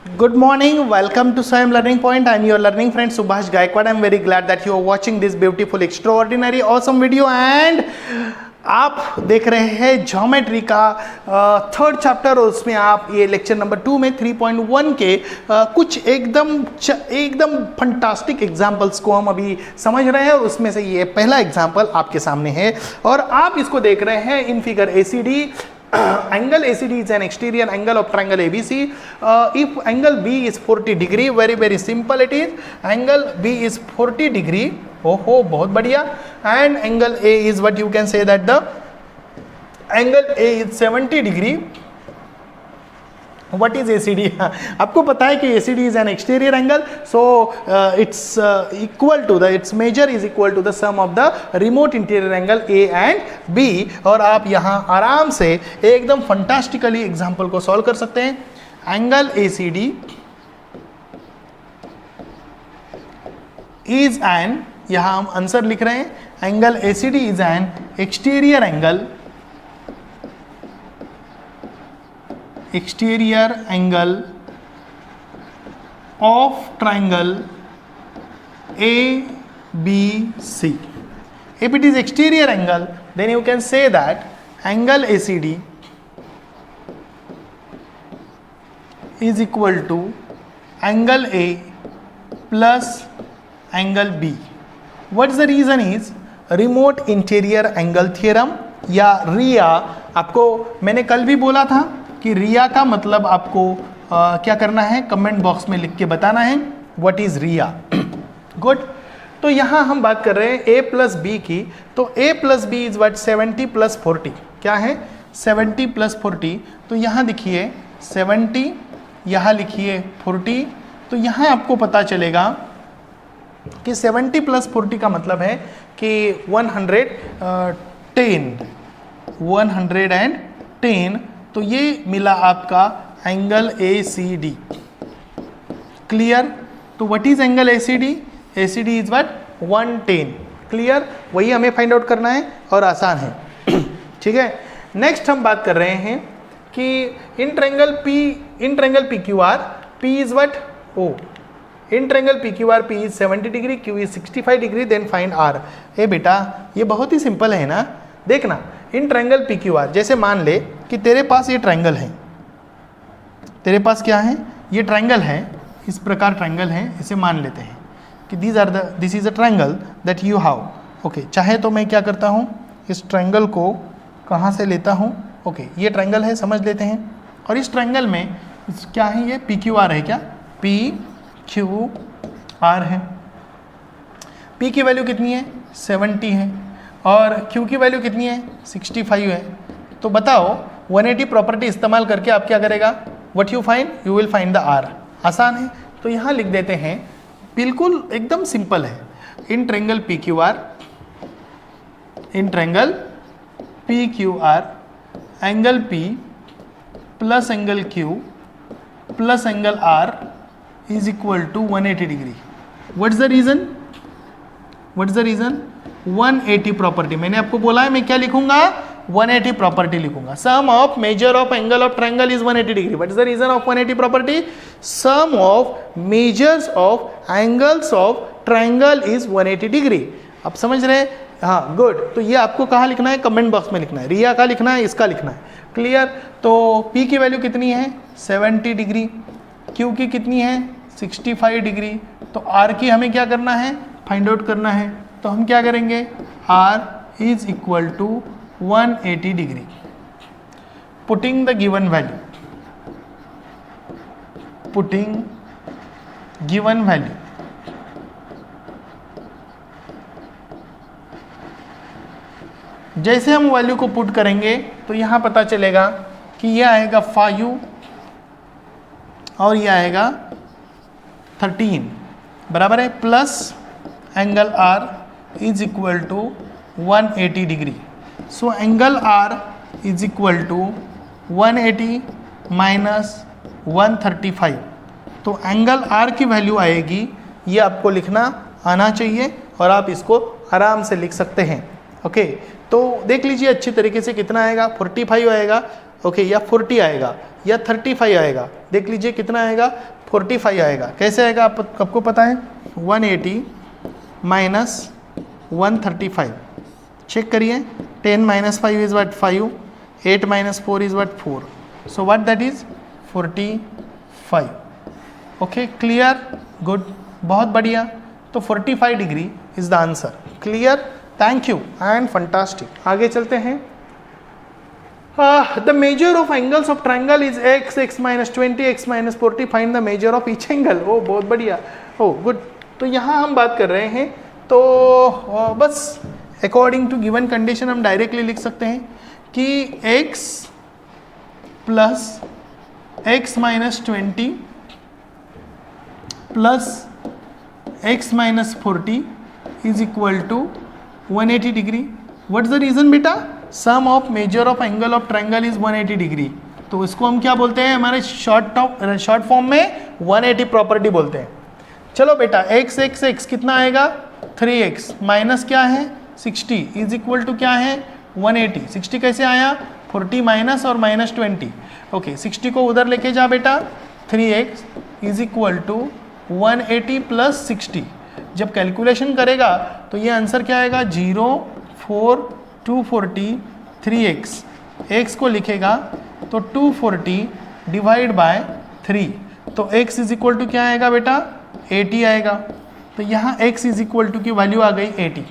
Good morning, welcome to Swayam Learning Point. I am your learning friend Subhash Gaikwad. I am very glad that you are watching this beautiful, extraordinary, awesome video and आप देख रहे हैं geometry का third chapter और उसमें आप ये lecture number 2 में 3.1 के कुछ एकदम फंटास्टिक एग्जाम्पल्स को हम अभी समझ रहे हैं और उसमें से ये पहला एग्जाम्पल आपके सामने है और आप इसको देख रहे हैं in figure ACD. Angle ACD is an exterior angle of triangle ABC. If angle B is 40 degree, very simple it is. Angle B is 40 degree. Oh, बहुत बढ़िया. And angle A is what you can say that the angle A is 70 degree. What is ACD? आपको पता है कि ACD is an exterior angle, so it's equal to the its measure is equal to the sum of the remote interior angle A and B. और आप यहाँ आराम से एकदम फंटास्टिकली एग्जाम्पल को सॉल्व कर सकते हैं. एंगल ACD is an, यहाँ हम आंसर लिख रहे हैं, angle ACD is an exterior angle of triangle ABC. If it is exterior angle, then you can say that angle ACD is equal to angle A plus angle B. What is the reason is remote interior angle theorem या रिया. आपको मैंने कल भी बोला था कि रिया का मतलब आपको क्या करना है, कमेंट बॉक्स में लिख के बताना है व्हाट इज रिया. गुड. तो यहाँ हम बात कर रहे हैं A प्लस बी की. तो A plus B is what 70 plus 40. क्या है 70 प्लस 40. तो यहाँ लिखिए 70, यहाँ लिखिए 40. तो यहाँ आपको पता चलेगा कि 70 प्लस 40 का मतलब है कि 110. तो ये मिला आपका एंगल ACD. क्लियर. तो what is angle ACD? ACD is what 110. Clear. वही हमें फाइंड आउट करना है और आसान है. ठीक है. नेक्स्ट हम बात कर रहे हैं कि in triangle PQR P is what in triangle PQR P is 70 degree, Q is 65 degree, then find R. ए बेटा ये बहुत ही सिंपल है ना. देखना इन ट्रायंगल PQR, जैसे मान ले कि तेरे पास ये ट्रायंगल है, तेरे पास क्या है, ये ट्रायंगल है, इस प्रकार ट्रायंगल है. इसे मान लेते हैं कि this is a triangle that you have. Okay. चाहे तो मैं क्या करता हूँ, इस ट्रायंगल को कहाँ से लेता हूँ. ओके. ये ट्रायंगल है, समझ लेते हैं. और इस ट्रायंगल में क्या है, ये PQR है. क्या PQR है. P की वैल्यू कितनी है 70 है और Q की वैल्यू कितनी है 65 है. तो बताओ 180 प्रॉपर्टी इस्तेमाल करके आप क्या करेगा, what you find, you will find the R. आसान है. तो यहाँ लिख देते हैं, बिल्कुल एकदम सिंपल है. In triangle PQR angle P plus angle Q plus angle R is equal to 180 degree. What is the reason 180 property. मैंने आपको बोला है मैं क्या लिखूंगा, 180 प्रॉपर्टी लिखूंगा. Sum of measure of angle of triangle is 180 degree. What is the reason of 180 property, sum of measures of angles of triangle is 180 degree. आप समझ रहे हैं. हाँ गुड. तो ये आपको कहाँ लिखना है, कमेंट बॉक्स में लिखना है. रिया का लिखना है, इसका लिखना है. क्लियर. तो P की वैल्यू कितनी है 70 डिग्री, Q की कितनी है 65 डिग्री. तो R की हमें क्या करना है, फाइंड आउट करना है. तो हम क्या करेंगे, R is equal to 180 degree. Putting the given value, जैसे हम वैल्यू को पुट करेंगे तो यहाँ पता चलेगा कि यह आएगा 5 और यह आएगा 13 बराबर है, plus angle R is equal to 180 degree. So angle R is equal to 180 minus 135. तो एंगल R की वैल्यू आएगी, ये आपको लिखना आना चाहिए और आप इसको आराम से लिख सकते हैं. ओके. तो देख लीजिए अच्छी तरीके से कितना आएगा, 45 आएगा ओके, या 40 आएगा या 35 आएगा। देख लीजिए कितना आएगा, 45 आएगा। कैसे आएगा आपको पता है, 180 माइनस 135, चेक करिए, 10 minus 5 is what 5, 8 minus 4 is what 4, so what that is 45। Okay, clear, good, बहुत बढ़िया। तो 45 degree is the answer. Clear, thank you and fantastic. आगे चलते हैं। The measure of angles of triangle is x, x minus 20, x minus 40. Find the measure of each angle. ओ बहुत बढ़िया, ओ good. तो यहाँ हम बात कर रहे हैं, तो बस अकॉर्डिंग टू गिवन कंडीशन हम डायरेक्टली लिख सकते हैं कि x plus x minus 20 plus x minus 40 is equal to 180 degree. What is the reason बेटा, sum of measure of angle of triangle is 180 degree. तो इसको हम क्या बोलते हैं, हमारे शॉर्ट फॉर्म में 180 प्रॉपर्टी बोलते हैं। चलो बेटा, x x x कितना आएगा 3x माइनस क्या है 60 इज इक्वल टू क्या है 180। 60 कैसे आया, 40 माइनस और माइनस 20। ओके, 60 को उधर लेके जा बेटा, 3x is equal to 180 plus 60। जब कैलकुलेशन करेगा तो ये आंसर क्या आएगा, 0 4 240 3x, x को लिखेगा तो 240 डिवाइड बाय 3, तो x इज इक्वल टू क्या आएगा बेटा 80 आएगा। तो यहाँ x इज इक्वल टू की वैल्यू आ गई 80।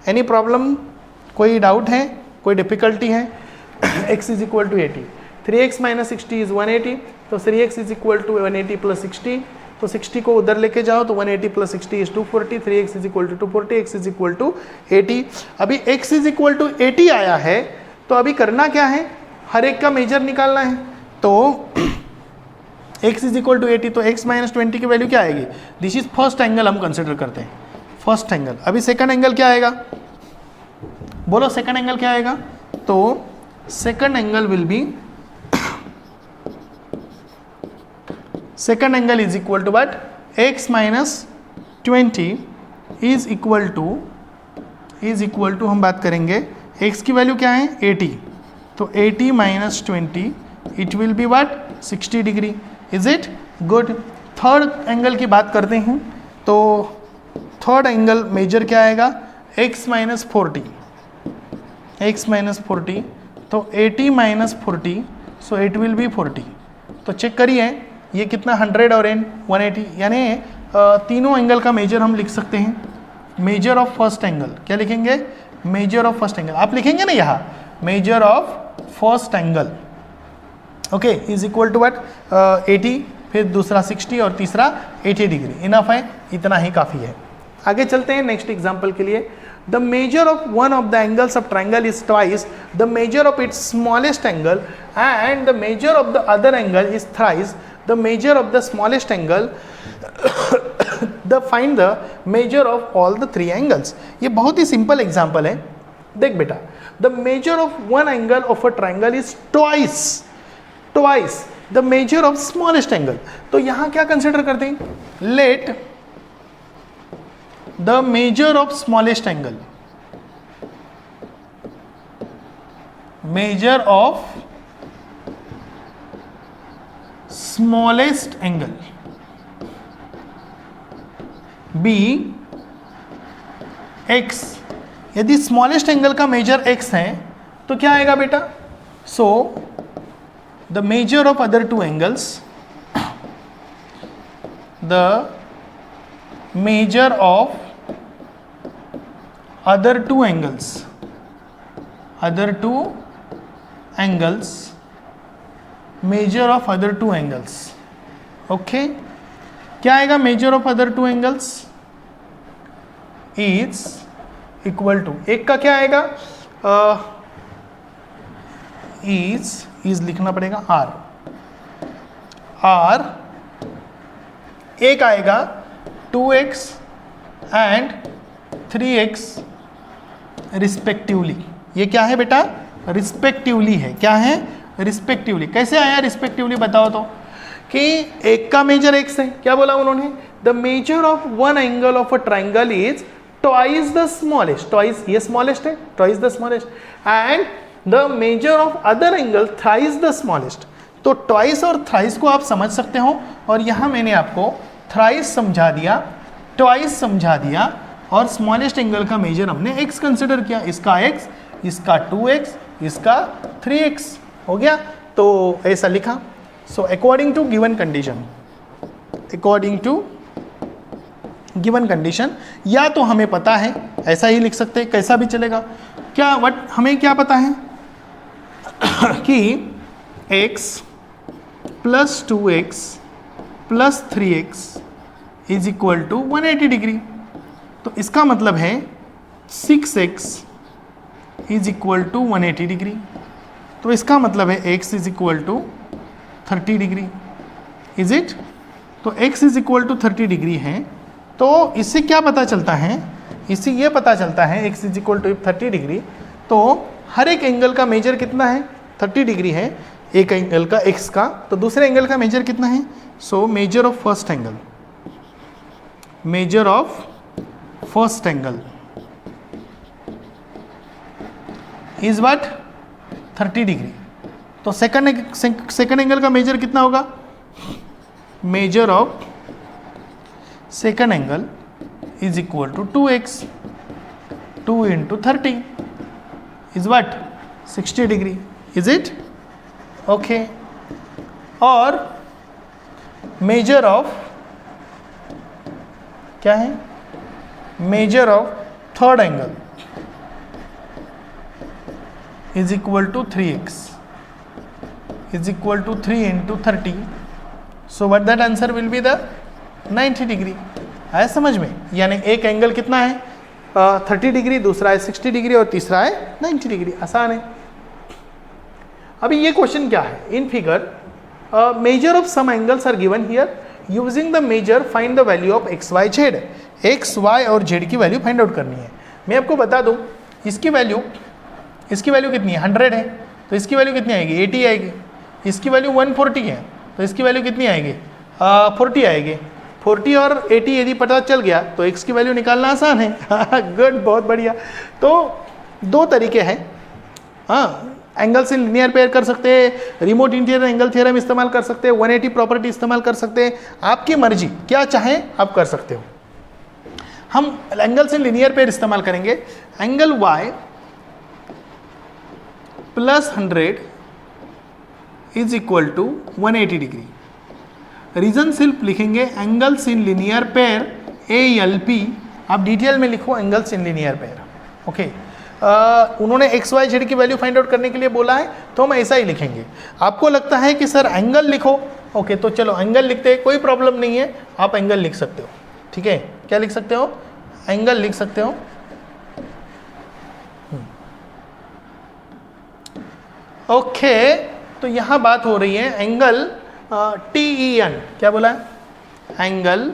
एनी प्रॉब्लम, कोई डाउट है, कोई डिफिकल्टी है? x is equal to 80, 3x minus 60 is 180, तो 3x is equal to 180 plus 60, तो 60 को उधर लेके जाओ तो 180 plus 60 is 240, 3x is equal to 240, x is equal to 80। अभी x इज इक्वल टू 80 आया है, तो अभी करना क्या है, हर एक का मेजर निकालना है। तो x इज इक्वल टू 80, तो x माइनस 20 की वैल्यू क्या आएगी, दिस इज फर्स्ट एंगल हम कंसिडर करते हैं, फर्स्ट एंगल। अभी सेकंड एंगल क्या आएगा, बोलो सेकंड एंगल क्या आएगा, तो second angle will be, second angle is equal to what, x minus 20 is equal to हम बात करेंगे x की वैल्यू क्या है 80, तो 80 minus 20 it will be what 60 degree. Is it good. Third angle की बात करते हैं, तो थर्ड एंगल मेजर क्या आएगा, x माइनस 40, x माइनस 40, तो 80 minus 40, so it will be 40। तो चेक करिए ये कितना 100 और 180, यानी तीनों एंगल का मेजर हम लिख सकते हैं। मेजर ऑफ फर्स्ट एंगल क्या लिखेंगे, मेजर ऑफ फर्स्ट एंगल आप लिखेंगे ना यहाँ, measure of first angle okay is equal to what 80, फिर दूसरा 60 और तीसरा 80 डिग्री। इनफ है, इतना ही काफ़ी है। आगे चलते हैं नेक्स्ट एग्जाम्पल के लिए। The measure of one of the angles of triangle is twice the measure of its smallest angle, and the measure of the other angle is thrice the measure of the smallest angle. Find the measure of all the three angles. ये बहुत ही simple example है। देख बेटा, the measure of one angle of a triangle is twice the measure of smallest angle. तो यहाँ क्या consider करते हैं, let the measure of smallest angle, measure of smallest angle be x। यदि स्मॉलेस्ट एंगल का मेजर x है तो क्या आएगा बेटा, so the measure of other two angles, the measure of other two angles, measure of other two angles, okay। क्या आएगा measure of other two angles is equal to, एक का क्या आएगा is लिखना पड़ेगा r, एक आएगा 2x एंड 3x रिस्पेक्टिवली। ये क्या है बेटा, रिस्पेक्टिवली है। क्या है, रिस्पेक्टिवली। कैसे आया रिस्पेक्टिवली बताओ तो, कि एक का मेजर x है, क्या बोला उन्होंने, the measure of one angle of a triangle is twice the smallest, twice ये स्मॉलेस्ट है, twice the smallest, and the measure of other angle thrice the smallest. तो ट्वाइस और थ्राइस को आप समझ सकते हो, और यहाँ मैंने आपको थ्राइस समझा दिया, ट्वाइस समझा दिया, और स्मॉलेस्ट एंगल का मेजर हमने x कंसिडर किया, इसका x, इसका 2x, इसका 3x हो गया। तो ऐसा लिखा। So according to given condition, according to given condition, या तो हमें पता है ऐसा ही लिख सकते हैं, कैसा भी चलेगा। क्या वट हमें क्या पता है कि x plus 2x plus 3x is equal to 180 degree. तो इसका मतलब है 6x is equal to 180 degree. तो इसका मतलब है x is equal to 30 degree, is it. तो x is equal to 30 degree है। तो इससे क्या पता चलता है, इससे ये पता चलता है x is equal to 30 degree, तो हर एक एंगल का मेजर कितना है, 30 डिग्री है एक एंगल का x का, तो दूसरे एंगल का मेजर कितना है। So measure of first angle, measure of first angle is what, 30 degree. तो सेकंड एंगल का मेजर कितना होगा, measure of second angle is equal to 2x, 2 into 30 is what, 60 degree, is it. Okay. और measure of क्या है, measure of third angle is equal to 3x is equal to 3 into 30। So what that answer will be the 90 degree. आया समझ में। यानी एक angle कितना है 30 डिग्री, दूसरा है 60 डिग्री और तीसरा है 90 डिग्री। आसान है। अभी ये क्वेश्चन क्या है, in figure measure of some angles are given here, using the measure find the value of X Y Z. X Y और जेड की वैल्यू फाइंड आउट करनी है। मैं आपको बता दूं इसकी वैल्यू कितनी है, 100 है, तो इसकी वैल्यू कितनी आएगी, 80 आएगी। इसकी वैल्यू 140 है, तो इसकी वैल्यू कितनी आएगी, 40 आएगी। 40 और 80 यदि पता चल गया तो x की वैल्यू निकालना आसान है। गुड, बहुत बढ़िया। तो दो तरीके हैं, हाँ, एंगल से लिनियर पेयर कर सकते हैं, रिमोट इंटीरियर एंगल थ्योरम इस्तेमाल कर सकते हैं, 180 प्रॉपर्टी इस्तेमाल कर सकते हैं, आपकी मर्जी, क्या चाहें आप कर सकते हो। हम एंगल से लिनियर पेयर इस्तेमाल करेंगे। Angle y plus 100 is equal to 180 degree. Reason सिर्फ लिखेंगे angles in linear pair ALP, आप डिटेल में लिखो angles in linear pair. Okay, उन्होंने एक्स वाई जेड की वैल्यू फाइंड आउट करने के लिए बोला है, तो हम ऐसा ही लिखेंगे। आपको लगता है कि सर एंगल लिखो, ओके, तो चलो एंगल लिखते हैं, कोई प्रॉब्लम नहीं है, आप एंगल लिख सकते हो। ठीक है, क्या लिख सकते हो, एंगल लिख सकते हो। ओके, तो यहां बात हो रही है एंगल TEN, क्या बोला है, angle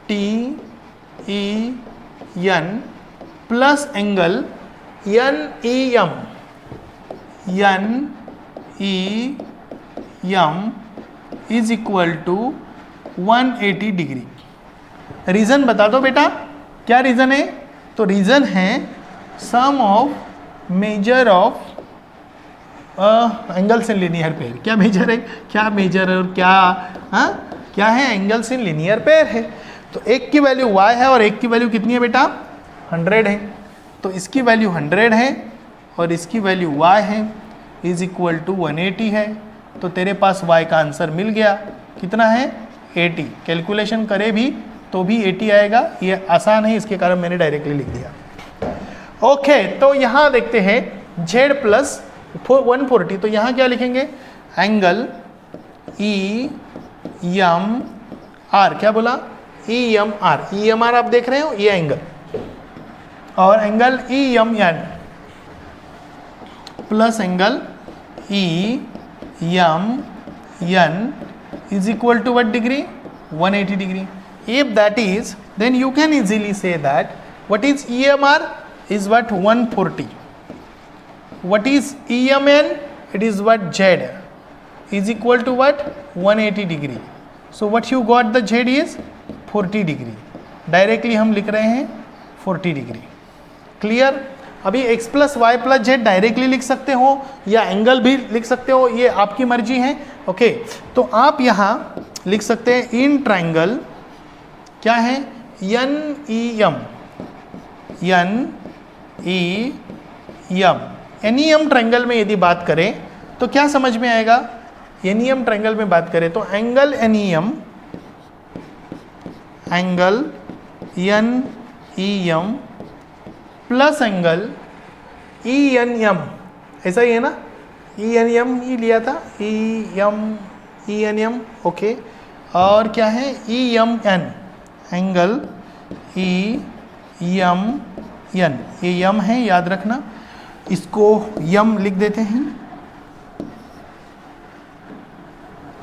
TEN plus angle NEM is equal to 180 degree. Reason बता दो बेटा, क्या रीजन है, तो रीजन है sum of measure of angles in linear pair. क्या मेजर है, क्या मेजर है और क्या, हाँ क्या है, एंगल्स इन लिनियर पेयर है। तो एक की वैल्यू y है और एक की वैल्यू कितनी है बेटा, 100 है। तो इसकी वैल्यू 100 है और इसकी वैल्यू y है, इज इक्वल टू 180 है। तो तेरे पास y का आंसर मिल गया, कितना है, 80। कैलकुलेशन करे भी तो भी 80 आएगा, ये आसान है, इसके कारण मैंने डायरेक्टली लिख दिया। ओके, तो यहाँ देखते हैं z प्लस 140, तो यहाँ क्या लिखेंगे, एंगल EMR, क्या बोला, EMR आप देख रहे हो, ये एंगल, और angle EMN plus angle EMN is equal to what degree, 180 degree. If that is, then you can easily say that what is EMR is what, 140. What is EMN, it is what, Z is equal to what, 180 degree. So what you got, the Z is 40 degree. Directly हम लिख रहे हैं 40 degree. Clear. अभी x plus Y plus Z directly लिख सकते हो या angle भी लिख सकते हो, ये आपकी मर्जी है। ओके, तो आप यहाँ लिख सकते हैं इन ट्राइंगल क्या है, NEM, NEM ट्राइंगल में यदि बात करें तो क्या समझ में आएगा, NEM ट्राइंगल में बात करें तो angle NEM plus angle ENM, ऐसा ही है ना, ENM ही लिया था, ENM ओके, और क्या है EMN, एंगल EMN, ये यम है याद रखना, इसको यम लिख देते हैं,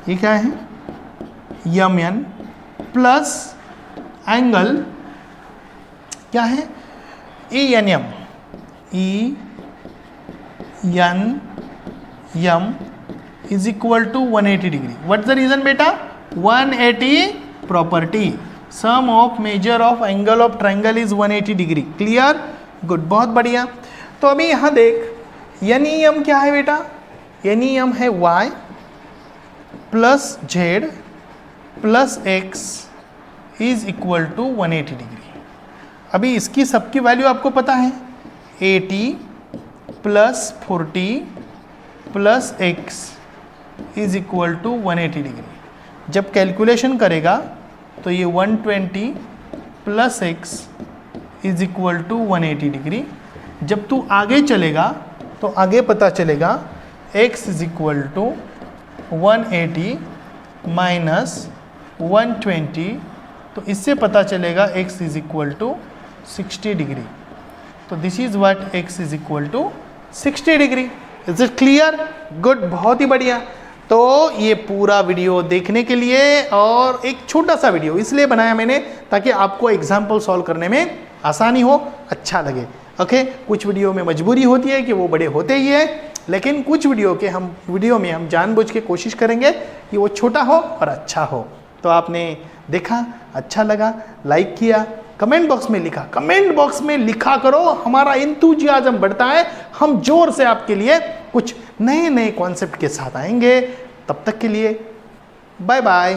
ये क्या है YN प्लस एंगल क्या है ENM is equal to 180 degree. What is the reason बेटा, 180 property, sum of measure of angle of triangle is 180 degree. Clear, good, बहुत बढ़िया। तो अभी यहाँ देख NEM क्या है बेटा, NEM है y plus z plus x is equal to 180 degree. अभी इसकी सबकी वैल्यू आपको पता है, 80 plus 40 plus x is equal to 180 degree. जब कैलकुलेशन करेगा तो ये 120 plus x is equal to 180 degree. जब तू आगे चलेगा तो आगे पता चलेगा x is equal to 180 minus 120, तो इससे पता चलेगा x is equal to 60 degree. तो this is what x is equal to 60 degree. Is it clear, good, बहुत ही बढ़िया। तो ये पूरा वीडियो देखने के लिए, और एक छोटा सा वीडियो इसलिए बनाया मैंने ताकि आपको एग्जाम्पल सॉल्व करने में आसानी हो, अच्छा लगे। ओके, कुछ वीडियो में मजबूरी होती है कि वो बड़े होते ही है, लेकिन कुछ वीडियो में हम जानबूझ के कोशिश करेंगे कि वो छोटा हो और अच्छा हो। तो आपने देखा, अच्छा लगा, लाइक किया, कमेंट बॉक्स में लिखा, कमेंट बॉक्स में लिखा करो, हमारा इंतुजियाज्म बढ़ता है, हम जोर से आपके लिए कुछ नए नए कॉन्सेप्ट के साथ आएंगे। तब तक के लिए बाय बाय।